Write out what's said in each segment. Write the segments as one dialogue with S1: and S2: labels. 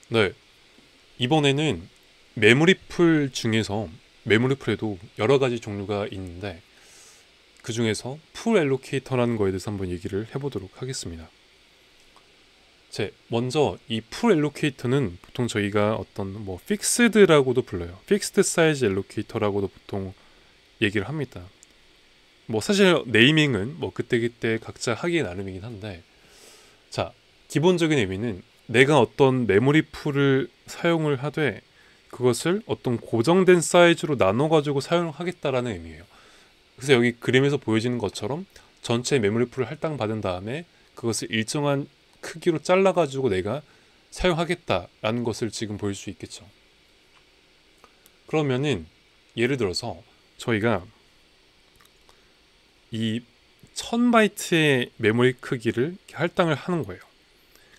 S1: 네, 이번에는 메모리 풀 중에서 메모리 풀에도 여러 가지 종류가 있는데 그 중에서 풀 엘로케이터라는 거에 대해서 한번 얘기를 해보도록 하겠습니다. 먼저 이 풀 엘로케이터는 보통 저희가 어떤 뭐 픽스드라고도 불러요. 픽스드 사이즈 엘로케이터라고도 보통 얘기를 합니다. 뭐 사실 네이밍은 뭐 그때그때 각자 하기 나름이긴 한데, 자, 기본적인 의미는 내가 어떤 메모리 풀을 사용을 하되 그것을 어떤 고정된 사이즈로 나눠 가지고 사용하겠다라는 의미예요. 그래서 여기 그림에서 보여지는 것처럼 전체 메모리 풀을 할당받은 다음에 그것을 일정한 크기로 잘라 가지고 내가 사용하겠다라는 것을 지금 보일 수 있겠죠. 그러면은 예를 들어서 저희가 이 1000바이트의 메모리 크기를 이렇게 할당을 하는 거예요.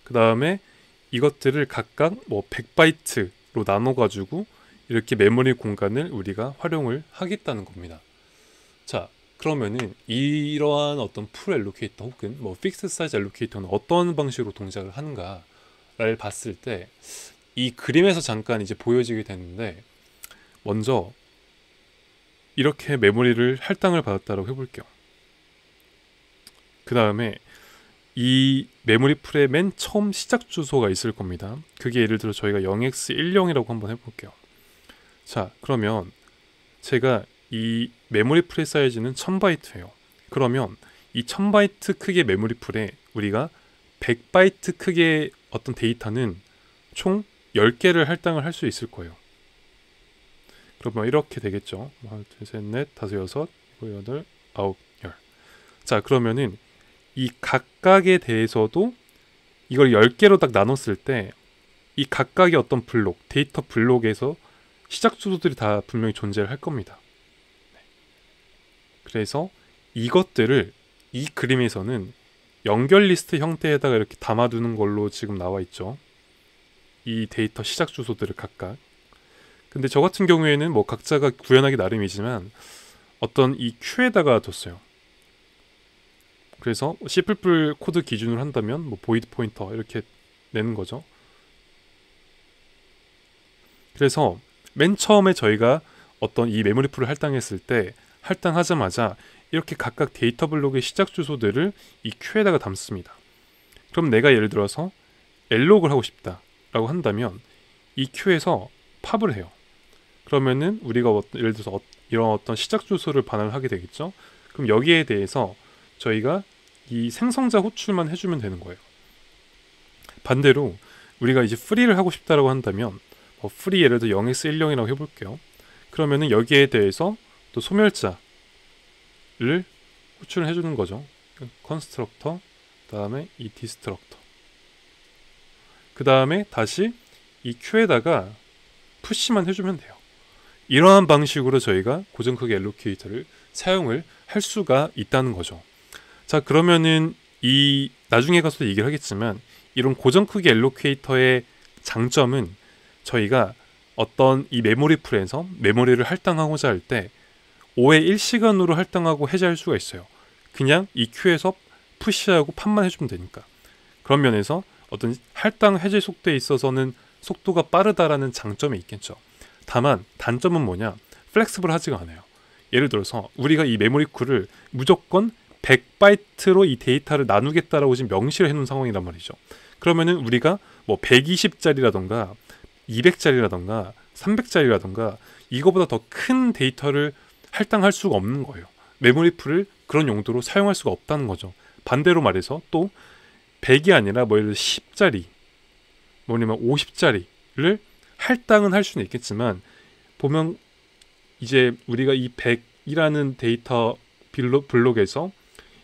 S1: 그 다음에 이것들을 각각 뭐 100바이트로 나눠 가지고 이렇게 메모리 공간을 우리가 활용을 하겠다는 겁니다. 자, 그러면은 이러한 어떤 풀 엘로케이터 혹은 뭐 픽스 사이즈 엘로케이터는 어떤 방식으로 동작을 하는가를 봤을 때 이 그림에서 잠깐 이제 보여지게 되는데, 먼저 이렇게 메모리를 할당을 받았다고 해볼게요. 그 다음에 이 메모리 풀의 맨 처음 시작 주소가 있을 겁니다. 그게 예를 들어 저희가 0x10이라고 한번 해볼게요. 자, 그러면 제가 이 메모리 풀의 사이즈는 1000바이트예요. 그러면 이 1000바이트 크기의 메모리 풀에 우리가 100바이트 크기의 어떤 데이터는 총 10개를 할당을 할 수 있을 거예요. 그러면 이렇게 되겠죠. 하나, 둘, 셋, 넷, 다섯, 여섯, 일곱, 여덟, 아홉, 열. 자, 그러면은 이 각각에 대해서도 이걸 10개로 딱 나눴을 때 이 각각의 어떤 블록, 데이터 블록에서 시작 주소들이 다 분명히 존재를 할 겁니다. 그래서 이것들을 이 그림에서는 연결 리스트 형태에다가 이렇게 담아두는 걸로 지금 나와 있죠. 이 데이터 시작 주소들을 각각. 근데 저 같은 경우에는 뭐 각자가 구현하기 나름이지만 어떤 이 큐에다가 뒀어요. 그래서 C++ 코드 기준으로 한다면 뭐 보이드 포인터 이렇게 내는 거죠. 그래서 맨 처음에 저희가 어떤 이 메모리 풀을 할당했을 때 할당하자마자 이렇게 각각 데이터 블록의 시작 주소들을 이 큐에다가 담습니다. 그럼 내가 예를 들어서 엘록을 하고 싶다라고 한다면 이 큐에서 팝을 해요. 그러면은 우리가 예를 들어서 이런 어떤 시작 주소를 반환을 하게 되겠죠. 그럼 여기에 대해서 저희가 이 생성자 호출만 해주면 되는 거예요. 반대로 우리가 이제 프리를 하고 싶다라고 한다면 프리 예를 들어 0x10이라고 해볼게요. 그러면은 여기에 대해서 또 소멸자를 호출을 해주는 거죠. 컨스트럭터, 그 다음에 이 디스트럭터, 그 다음에 다시 이 큐에다가 푸시만 해주면 돼요. 이러한 방식으로 저희가 고정 크기 엘로케이터를 사용을 할 수가 있다는 거죠. 자, 그러면은 이 나중에 가서 얘기를 하겠지만 이런 고정 크기 엘로케이터의 장점은 저희가 어떤 이 메모리 풀에서 메모리를 할당하고자 할 때 5의 1시간으로 할당하고 해제할 수가 있어요. 그냥 이 큐에서 푸시하고 팝만 해주면 되니까. 그런 면에서 어떤 할당 해제 속도에 있어서는 속도가 빠르다라는 장점이 있겠죠. 다만 단점은 뭐냐? 플렉스블 하지가 않아요. 예를 들어서 우리가 이 메모리 쿨을 무조건 100바이트로 이 데이터를 나누겠다라고 지금 명시를 해놓은 상황이란 말이죠. 그러면은 우리가 뭐 120짜리라던가 200짜리라던가 300짜리라던가 이거보다 더 큰 데이터를 할당할 수가 없는 거예요. 메모리 풀을 그런 용도로 사용할 수가 없다는 거죠. 반대로 말해서 또 100이 아니라 뭐 예를 들어 10짜리 뭐냐면 50짜리를 할당은 할 수는 있겠지만 보면 이제 우리가 이 100이라는 데이터 블록에서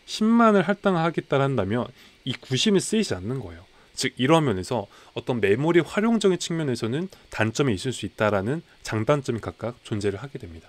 S1: 10만을 할당하겠다 한다면 이 90이 쓰이지 않는 거예요. 즉 이런 면에서 어떤 메모리 활용적인 측면에서는 단점이 있을 수 있다라는 장단점이 각각 존재를 하게 됩니다.